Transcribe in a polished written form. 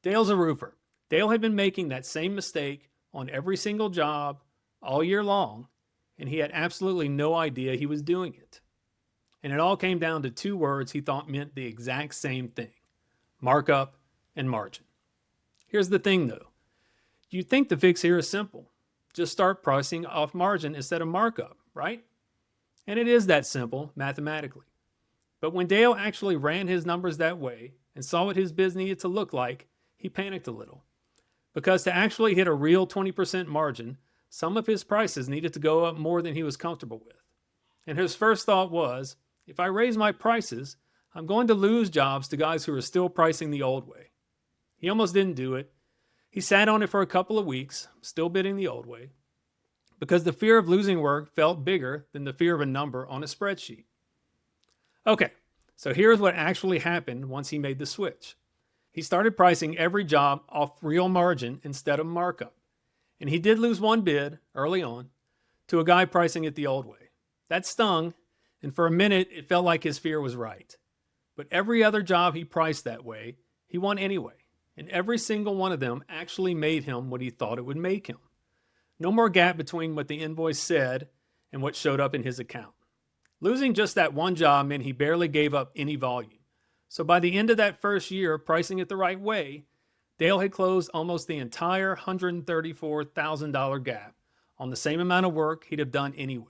Dale's a roofer. Dale had been making that same mistake on every single job all year long, and he had absolutely no idea he was doing it. And it all came down to two words he thought meant the exact same thing: markup and margin. Here's the thing though, you'd think the fix here is simple. Just start pricing off margin instead of markup, right? And it is that simple mathematically. But when Dale actually ran his numbers that way and saw what his biz needed to look like, he panicked a little. Because to actually hit a real 20% margin, some of his prices needed to go up more than he was comfortable with. And his first thought was, if I raise my prices, I'm going to lose jobs to guys who are still pricing the old way. He almost didn't do it. He sat on it for a couple of weeks, still bidding the old way, because the fear of losing work felt bigger than the fear of a number on a spreadsheet. Okay, so here's what actually happened once he made the switch. He started pricing every job off real margin instead of markup. And he did lose one bid early on to a guy pricing it the old way. That stung, and for a minute it felt like his fear was right. But every other job he priced that way, he won anyway. And every single one of them actually made him what he thought it would make him. No more gap between what the invoice said and what showed up in his account. Losing just that one job meant he barely gave up any volume. So by the end of that first year, pricing it the right way, Dale had closed almost the entire $134,000 gap on the same amount of work he'd have done anyway.